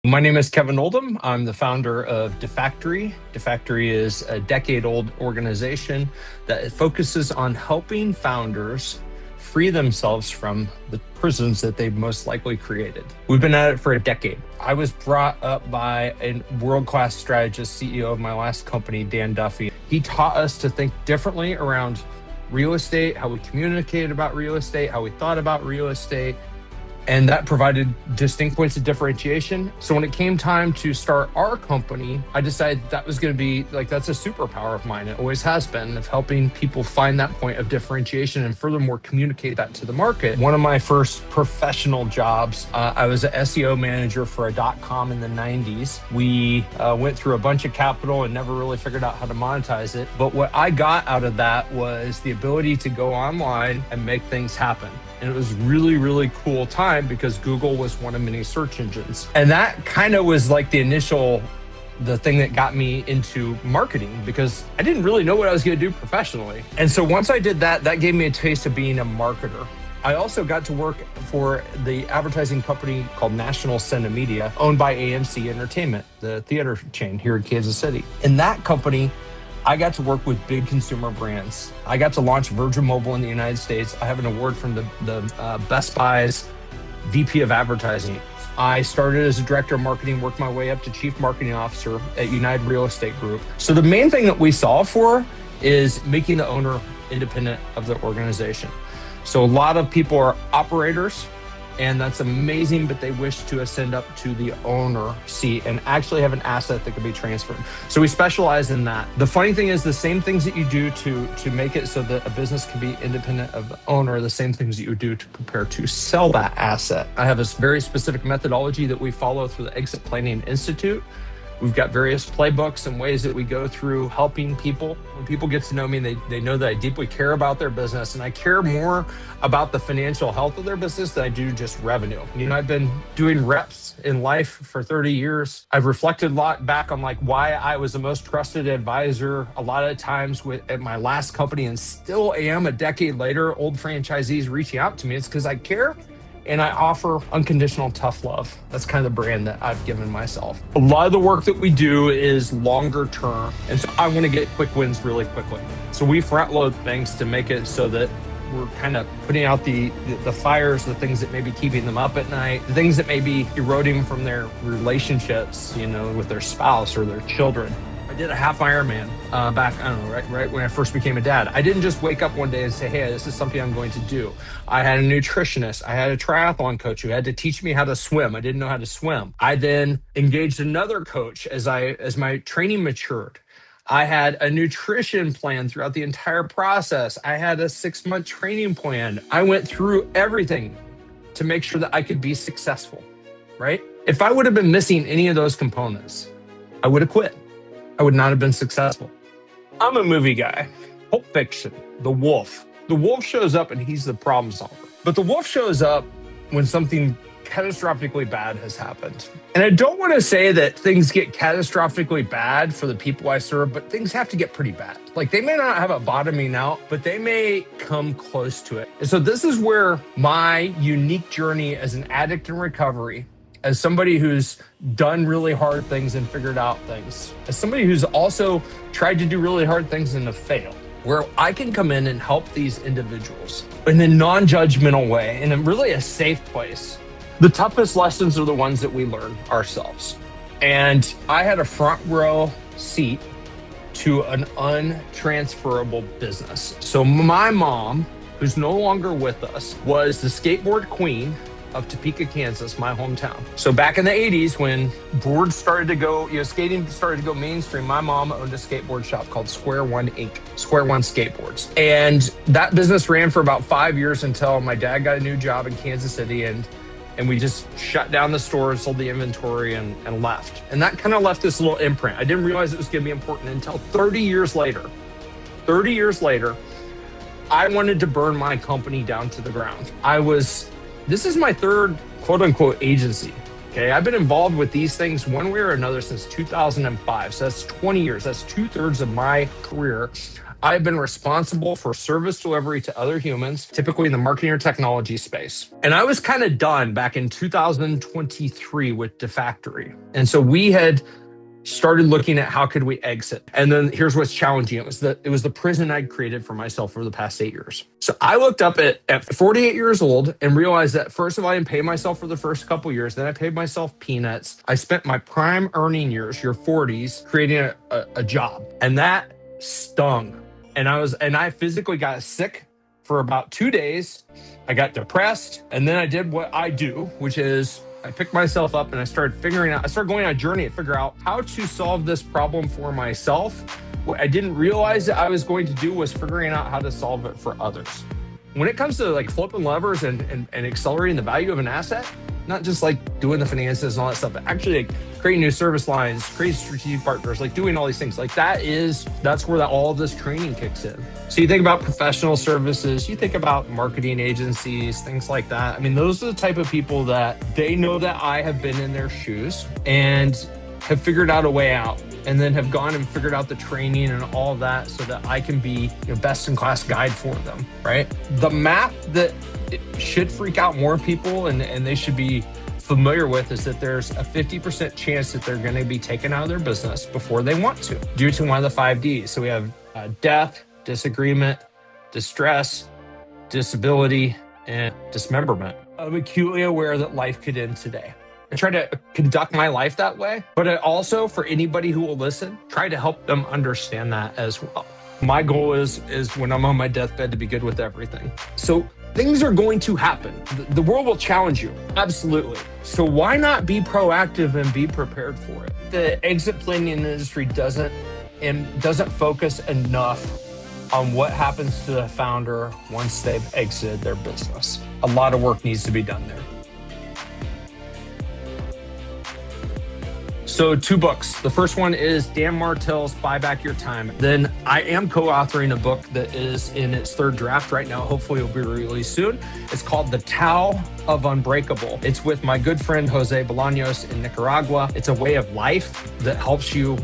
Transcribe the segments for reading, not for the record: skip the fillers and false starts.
My name is Kevin Oldham. I'm the founder of Diffactory. Diffactory is a decade-old organization that focuses on helping founders free themselves from the prisons that they've most likely created. We've been at it for a decade. I was brought up by a world-class strategist, CEO of my last company, Dan Duffy. He taught us to think differently around real estate, how we communicated about real estate, how we thought about real estate, and that provided distinct points of differentiation. So when it came time to start our company, I decided that was going to be that's a superpower of mine. It always has been, of helping people find that point of differentiation and furthermore communicate that to the market. One of my first professional jobs, I was an SEO manager for a .com in the 90s. We went through a bunch of capital and never really figured out how to monetize it. But what I got out of that was the ability to go online and make things happen. And it was really, really cool time because Google was one of many search engines. And that kind of was like the thing that got me into marketing, because I didn't really know what I was going to do professionally. And so once I did that, that gave me a taste of being a marketer. I also got to work for the advertising company called National Cinema Media, owned by AMC Entertainment, the theater chain here in Kansas City. In that company, I got to work with big consumer brands. I got to launch Virgin Mobile in the United States. I have an award from the Best Buy's VP of Advertising. I started as a director of marketing, worked my way up to chief marketing officer at United Real Estate Group. So the main thing that we solve for is making the owner independent of the organization. So a lot of people are operators, and that's amazing, but they wish to ascend up to the owner seat and actually have an asset that can be transferred. So we specialize in that. The funny thing is, the same things that you do to make it so that a business can be independent of the owner are the same things that you do to prepare to sell that asset. I have this very specific methodology that we follow through the Exit Planning Institute. We've got various playbooks and ways that we go through helping people. When people get to know me, they know that I deeply care about their business, and I care more about the financial health of their business than I do just revenue. I've been doing reps in life for 30 years. I've reflected a lot back on why I was the most trusted advisor a lot of times at my last company, and still am a decade later. Old franchisees reaching out to me, it's because I care. And I offer unconditional tough love. That's kind of the brand that I've given myself. A lot of the work that we do is longer term. And so I want to get quick wins really quickly. So we front load things to make it so that we're kind of putting out the fires, the things that may be keeping them up at night, the things that may be eroding from their relationships, with their spouse or their children. I did a half Ironman back, right when I first became a dad. I didn't just wake up one day and say, hey, this is something I'm going to do. I had a nutritionist. I had a triathlon coach who had to teach me how to swim. I didn't know how to swim. I then engaged another coach as my training matured. I had a nutrition plan throughout the entire process. I had a 6-month training plan. I went through everything to make sure that I could be successful, right? If I would have been missing any of those components, I would have quit. I would not have been successful. I'm a movie guy. Pulp Fiction, The Wolf. The wolf shows up and he's the problem solver. But the wolf shows up when something catastrophically bad has happened. And I don't want to say that things get catastrophically bad for the people I serve, but things have to get pretty bad. They may not have a bottoming out, but they may come close to it. And so this is where my unique journey as an addict in recovery, as somebody who's done really hard things and figured out things, as somebody who's also tried to do really hard things and have failed, where I can come in and help these individuals in a non-judgmental way, in really a safe place. The toughest lessons are the ones that we learn ourselves. And I had a front row seat to an untransferable business. So my mom, who's no longer with us, was the skateboard queen of Topeka, Kansas, my hometown. So back in the 80s, when boards started to go, skating started to go mainstream, my mom owned a skateboard shop called Square One Inc., Square One Skateboards. And that business ran for about 5 years until my dad got a new job in Kansas City, and we just shut down the store and sold the inventory and left. And that kind of left this little imprint. I didn't realize it was going to be important until 30 years later. 30 years later, I wanted to burn my company down to the ground. This is my third quote unquote agency. Okay. I've been involved with these things one way or another since 2005. So that's 20 years. That's 2/3 of my career I've been responsible for service delivery to other humans, typically in the marketing or technology space. And I was kind of done back in 2023 with Diffactory. And so we had started looking at how could we exit. And then here's what's challenging. It was the prison I'd created for myself for the past 8 years. So I looked up at 48 years old and realized that first of all, I didn't pay myself for the first couple years. Then I paid myself peanuts. I spent my prime earning years, your 40s, creating a job. And that stung. And I physically got sick for about 2 days. I got depressed. And then I did what I do, which is I picked myself up and I started going on a journey to figure out how to solve this problem for myself. What I didn't realize that I was going to do was figuring out how to solve it for others. When it comes to like flipping levers and accelerating the value of an asset, not just like doing the finances and all that stuff, but actually like creating new service lines, creating strategic partners, like doing all these things. Like that's where all of this training kicks in. So you think about professional services, you think about marketing agencies, things like that. I mean, those are the type of people that they know that I have been in their shoes and have figured out a way out, and then have gone and figured out the training and all of that so that I can be best in class guide for them, right? The map that it should freak out more people and they should be familiar with is that there's a 50% chance that they're going to be taken out of their business before they want to, due to one of the 5Ds. So we have death, disagreement, distress, disability, and dismemberment. I'm acutely aware that life could end today. I try to conduct my life that way, but I also, for anybody who will listen, try to help them understand that as well. My goal is when I'm on my deathbed to be good with everything. So things are going to happen. The world will challenge you, absolutely. So why not be proactive and be prepared for it? The exit planning industry doesn't focus enough on what happens to the founder once they've exited their business. A lot of work needs to be done there. So 2 books. The first one is Dan Martell's Buy Back Your Time. Then I am co-authoring a book that is in its 3rd draft right now. Hopefully it'll be released soon. It's called The Tao of Unbreakable. It's with my good friend Jose Bolaños in Nicaragua. It's a way of life that helps you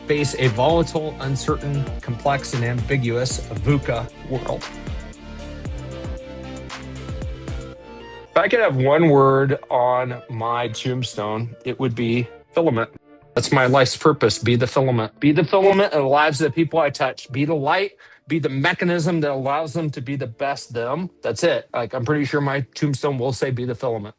face a volatile, uncertain, complex, and ambiguous VUCA world. If I could have one word on my tombstone, it would be filament. That's my life's purpose. Be the filament. Be the filament in the lives of the people I touch. Be the light. Be the mechanism that allows them to be the best them. That's it. Like, I'm pretty sure my tombstone will say be the filament.